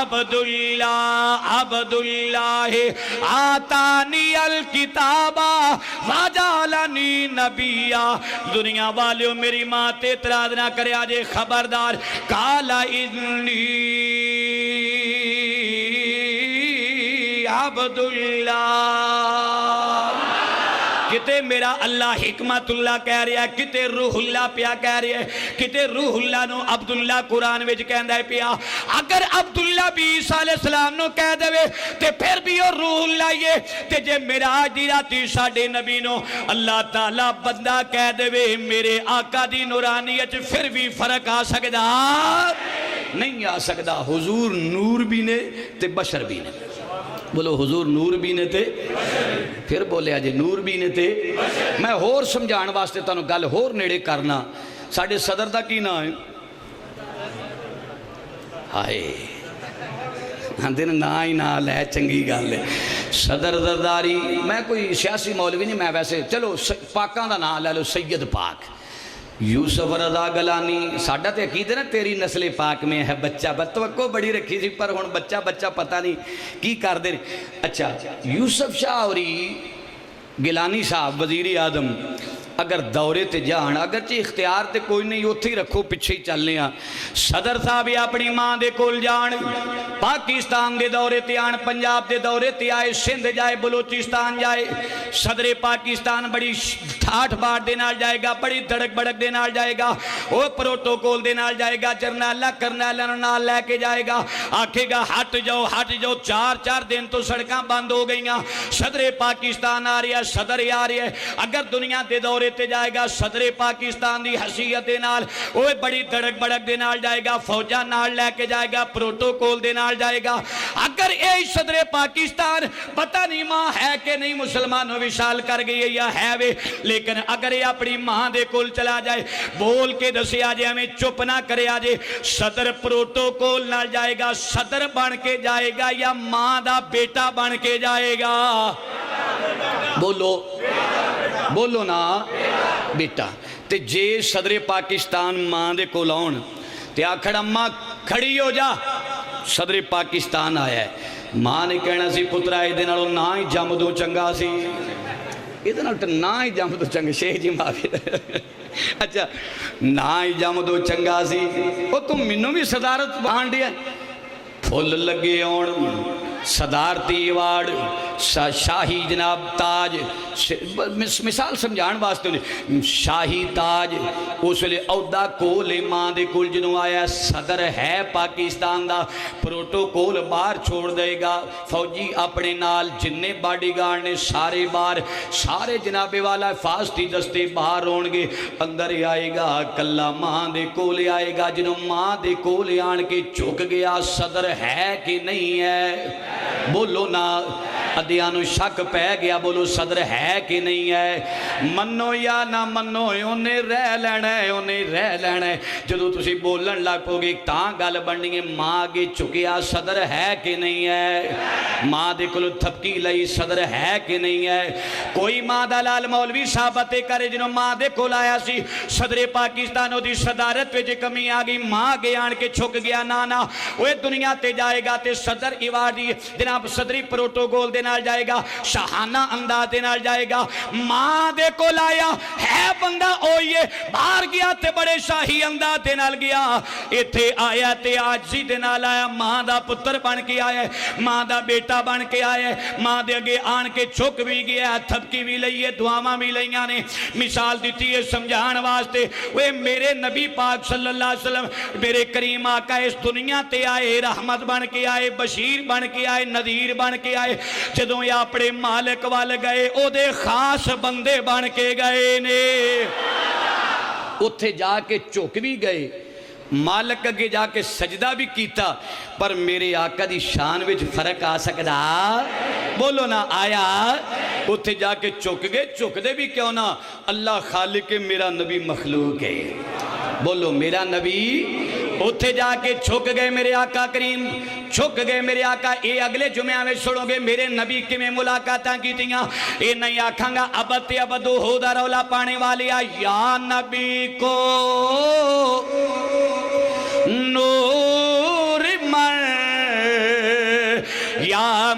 عبداللہ آتانی الکتابہ وجعلنی نبیہ۔ دنیا والیوں میری ماں تے اعتراض نہ کرے آجے خبردار۔ قال انی عبداللہ۔ کتے میرا اللہ حکمت اللہ کہہ رہا ہے، کتے روح اللہ پیا کہہ رہا ہے، کتے روح اللہ نو عبداللہ قرآن وچ کہندا ہے پیا۔ اگر عبداللہ بھی عیسیٰ علیہ السلام نو کہہ دے تے پھر بھی وہ روح اللہ یہ تے جے معراج دی راتی ساڈے نبی نو اللہ تعالی بندہ کہہ دے میرے آقا دی نورانیت، پھر بھی فرق آ سکدا نہیں آ سکدا۔ حضور نور بھی نے تے بشر بھی نے۔ بولو حضور نور بھی نے تے پھر بولے آجے نور بھی نے تے میں ہور سمجھان واسطے تانوں گل ہور نیڑے کرنا۔ ساڑھے صدر دا کی نام ہے؟ ہائے دن نا ہی نا لے چنگی گل ہے۔ صدر زرداری میں کوئی سیاسی مولوی نہیں، میں ویسے چلو پاکاں دا نام لے لو، سید پاک یوسف رضا گلانی۔ ساڈا تے عقیدہ نا تیری نسل پاک میں ہے بچہ، توقع بڑی رکھی سی پر ہن بچہ بچہ پتہ نہیں کی کر دے۔ اچھا یوسف شاہ اوری گلانی صاحب وزیر اعظم اگر دورے تے جان، اگرچہ اختیار تے کوئی نہیں اتھے ہی رکھو پیچھے ہی چلنے ہاں، صدر صاحب اپنی ماں دے کول جان، پاکستان دے دورے تے آن، پنجاب دے دورے تے آئے، سندھ جائے، بلوچستان جائے، صدر پاکستان بڑی ٹھاٹھ باٹ دے نال جائے گا، بڑی دھڑک بڑک دے نال جائے گا، وہ پروٹوکول دے نال جائے گا، جرنیلا کرنیلا نال لے کے جائے گا، آکھے گا ہٹ جاؤ 4 دن تو سڑکاں بند ہو گئیاں، صدر پاکستان آ رہی ہے، صدر آ رہی ہے۔ اگر دنیا دے دورے تے جائے گا صدر پاکستان دی حیثیت دے نال، وہ بڑی دھڑک بڑک دے نال جائے گا، فوجاں نال لے کے جائے گا، پروٹوکول دے نال جائے گا۔ اگر اے صدر پاکستان پتہ نہیں ماں ہے کہ نہیں مسلمانوں وشال کر گئی ہے یا ہے وے، لیکن اگر یہ اپنی ماں دے کول چلا جائے، بول کے دسے آجے، ہمیں چپ نہ کرے آجے، صدر پروٹوکول نال جائے گا، صدر بن کے جائے گا یا ماں دا بیٹا بن کے جائے گا؟ بولو نا بیٹا۔ تے جے صدر پاکستان ماں دے کو لاؤن تے آکھڑ اماں کھڑی ہو جا، صدر پاکستان آیا ہے، ماں نے کہنا سی پترا اے دے نالوں نہ ہی جم دو چنگا سی، اے دے نال تے نہ ہی جم دو چنگا، شیخ جی معافی اچھا نہ ہی جم دو چنگا سی، او تم منوں بھی صدارت بان دیا، پھول لگے اون صدارتی ایوارڈ، شاہی جناب تاج، مثال سمجھان واسطے شاہی تاج، اس لئے عہدہ کول ماں دے کول جنوں آیا، صدر ہے پاکستان دا، پروٹوکول باہر چھوڑ دے گا، فوجی اپنے نال جننے باڈی گارڈ نے سارے باہر، سارے جناب والا فاستی دستے باہر ہونگے، اندر آئے گا کلا ماں دے کول آئے گا، جنوں ماں دے کول آن کے چک گیا صدر ہے کہ نہیں ہے؟ بولو نا، ادیانو شک پہ گیا، بولو صدر ہے کہ نہیں ہے؟ منو یا نہ منو انہیں رہ لینا ہے، انہیں رہ لینا ہے۔ جدو تسی بولن لگ پو گے تاں گل بننی ہے، ماں آگے چکیا صدر ہے کہ نہیں ہے؟ ماں دے کلو تھپکی لئی صدر ہے کہ نہیں ہے؟ کوئی ماں دلال مولوی ثابتے کرے جنہوں ماں دے کول آیا سی صدر پاکستانوں دی صدارت وچ کمی آگئی، ماں آگے آن کے چھک گیا، نانا وہ دنیا تے جائے گا تے صدر ایوارڈی جناب صدری پروٹوکول دے نال جائے گا، شاہانہ انداز دے نال جائے گا، ماں دے کو لایا ہے بندہ اوئیے، باہر گیا تے بڑے شاہی انداز دے نال گیا، ایتھے آیا تے آجزی دے نال آیا، ماں دا پتر بن کے آیا ہے، ماں دا بیٹا بن کے آیا ہے، ماں دے اگے آن کے چھک بھی گیا، تھپکی بھی لئیے، دعاواں بھی لئیاں نے، مثال دیتی ہے سمجھان واسطے، وہ میرے نبی پاک صلی اللہ علیہ وسلم میرے کریم آقا اس دنیا تے آئے، رحمت بن کے آئے، بشیر بن کے آئے، نذیر بن کے آئے، جدوں یا اپنے مالک وال گئے او دے خاص بندے بن کے گئے نے، اتھے جا کے چوک بھی گئے، مالک اگے جا کے سجدہ بھی کیتا، پر میرے آقا دی شان وچ فرق آ سکدا؟ بولو نا آیا؟ اتھے جا کے چوک گئے، چوک دے بھی کیوں نا، اللہ خالق میرا نبی مخلوق ہے، بولو میرا نبی، اتھے جا کے چھک گئے میرے آقا کریم، چھک گئے میرے آقا، اے اگلے جمعہ میں سنو گے میرے نبی کی میں ملاقاتاں کی تیاں، اے نہیں آکھاں گا ابد ابدو ہو دا رولا پانے والیا، یا نبی کو نور مر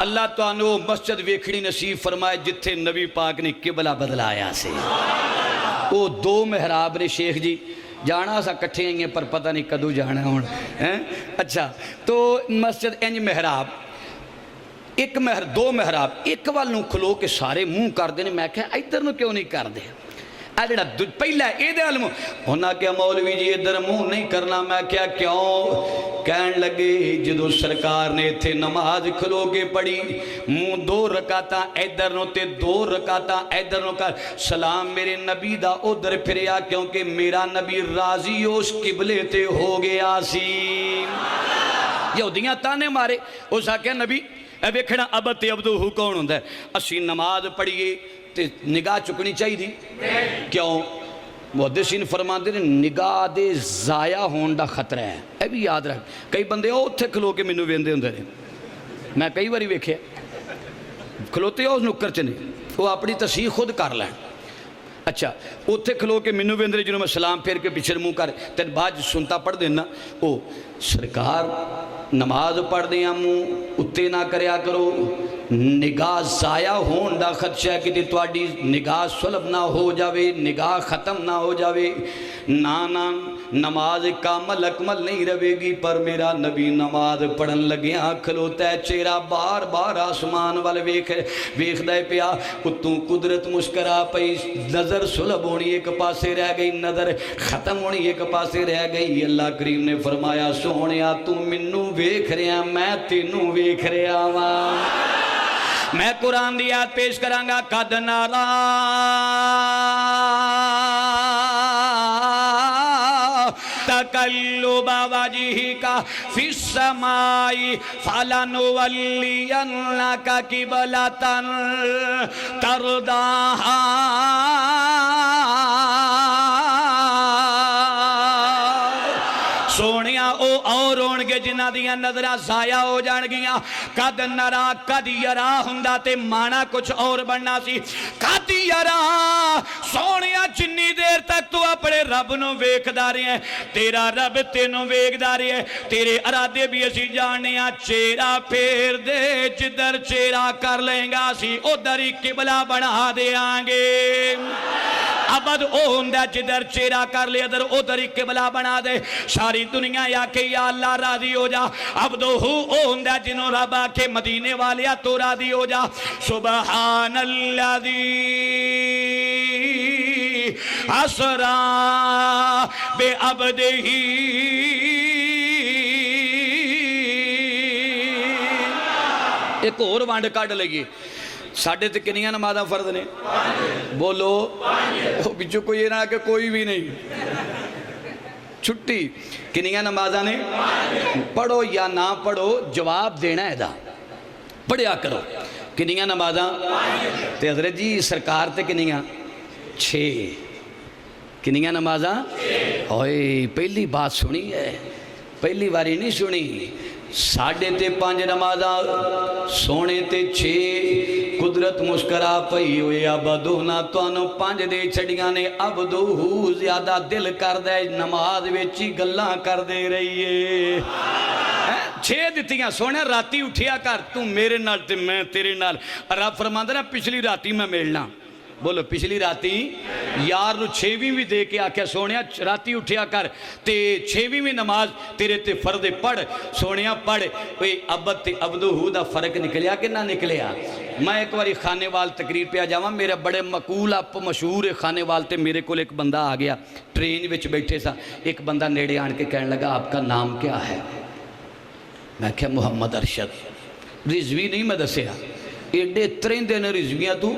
اللہ تانوں مسجد ویکھنی نصیب فرمائے جتھے نبی پاک نے قبلہ بدلایا سے وہ دو محراب نے شیخ جی جانا سا کٹھے آئیں پر پتہ نہیں کدو جانا ہوں اچھا تو مسجد انج محراب ایک دو محراب ایک والوں کھلو کے سارے منہ کر دے میں کہا ادھر نو کیوں نہیں کر دے جڑا پہلا اے دے علم ہونا کہ مولوی جی ادھر منہ نہیں کرنا میں کیا کیوں کہن لگے جدو سرکار نے تھے نماز کھلو کے پڑھی منہ دو رکعتاں ادھر نو تے دو رکعتاں ادھر نو کر سلام میرے نبی دا ادھر پھریا کیونکہ میرا نبی راضی اس قبلے تے ہو گیا سی یہودیاں تانے مارے اس آکھیا نبی اے ویکھنا ابد تے عبدو کون ہوندا ہے اسی نماز پڑھیے تے نگاہ چکنی چاہیے دی کیوں محدثین فرماندے نے نگاہ دے ضائع ہون دا خطرہ ہے اے بھی یاد رکھ کئی بندے اوتھے کھلو کے مینوں ویندے ہوندے نے میں کئی باری ویکھیا کھلوتے اس نکر چ نہیں وہ اپنی تصحیح خود کر لین اچھا اوتھے کھلو کے مینوں ویندے جنہوں میں سلام پھیر کے پیچھے منہ کر تین بعد سنتا پڑھ دینا او سرکار نماز پڑھ دیا منہ اتے نہ کریا کرو نگاہ ضائع ہون دا خدشہ کہ تواڈی نگاہ سلب نہ ہو جاوے نگاہ ختم نہ ہو جاوے نانا نماز کامل اکمل نہیں رہے گی پر میرا نبی نماز پڑھن لگیا کھلوتا ہے چہرہ بار بار آسمان والے ویکھ دے پیا اتوں قدرت مسکرا پئی نظر سلب ہونی ایک پاسے رہ گئی نظر ختم ہونی ایک پاسے رہ گئی اللہ کریم نے فرمایا سونیا تو منوں ویکھ رہا میں تینوں ویکھ رہا واں میں قرآن دی آیت پیش کرانگا قد نارا تقلب وجہک فی السماء فلنولینک قبلۃ ترضاہا سونیا او اور ہون گے جنہ دیاں نظرہ ضائع ہو جان گیاں قد نرا قد یرا ہندہ تے مانا کچھ اور بننا سی قد یرا سونیا جنی دیر تک تو اپنے رب نو ویکھ داری ہے تیرا رب تینوں ویکھ داری ہے تیرے ارادے بھی اسی جانیا چہرہ پھیر دے جدر چہرہ کر لیں گا سی ادھر ہی قبلہ بنا دے آنگے ابد او ہندہ جدر چہرہ کر لے ادھر ادھر ہی قبلہ بنا دے ساری دنیا یا کہ یا اللہ راضی ہو جا عبدو او ہندہ جنہوں رب آکے مدینے والیا تو راضی ہو جا سبحان اللذی اسرا بے عبدہی ایک اور وانڈ کاٹ لگی ساڑھے تے کنیاں نمازاں فرض نے بولو بچوں کو یہ نہ کہ کوئی بھی نہیں چھٹی کنیاں نمازاں نے پڑھو یا نہ پڑھو جواب دینا ہے دا پڑھیا کرو کنیاں نمازاں تے حضرت جی سرکار تے کنیاں 6 کنیاں نمازاں ہوئے پہلی بات سنی ہے پہلی باری نہیں سنی 5.5 نمازاں سونے تے 6 قدرت مسکرا پئی ہوئے عبدو نہ توانو 5 دے چھڑیاں نے عبدو زیادہ دل کر دے نماز ویچی گلاں کر دے رہی ہے 6 دتیاں سونے راتی اٹھیا کر تو میرے نال تے میں تیرے نال رب فرماندہ نا پچھلی راتی میں ملنا بولو پچھلی راتی یار نو 6ویں بھی دے کے آکھیا سونیا راتی اٹھیا کر تے 6ویں بھی نماز تیرے تے فرد پڑھ سونیا پڑھ وے عبد تے عبدو دا فرق نکلیا کہ نہ نکلیا میں ایک باری خانے وال تقریر پہ آ جاواں میرے بڑے مقول آپ مشہور خانے وال تے میرے کو ایک بندہ آ گیا ٹرین وچ بیٹھے سا ایک بندہ نیڑے آن کے کہنے لگا آپ کا نام کیا ہے میں کہا محمد ارشد رضوی نہیں میں دسیا ایڈے تریندے نے رضویاں تو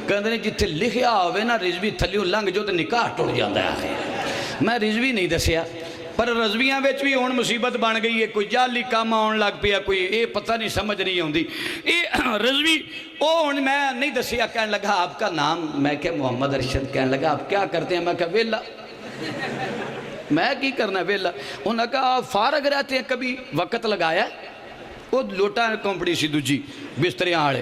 کہندے نے جتھے لکھیا ہوئے نا رضوی تھلیوں لنگ جو تے نکاح ٹوٹ جاتا ہے میں رضوی نہیں دسیا پر رضویاں ویچ بھی ہون مصیبت بن گئی ہے کوئی جالی کام آن لگ پیا کوئی اے پتہ نہیں سمجھ نہیں ہوندی اے رضوی ہون میں نہیں دسیا کہنے لگا آپ کا نام میں کہ محمد ارشد کہنے لگا آپ کیا کرتے ہیں میں کہ ویلا میں کی کرنا ویلا انہوں نے کہا فارغ رہتے ہیں کبھی وقت لگایا وہ لوٹا کمپنی سی دوجی بستریاں آڑے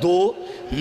2।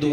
2।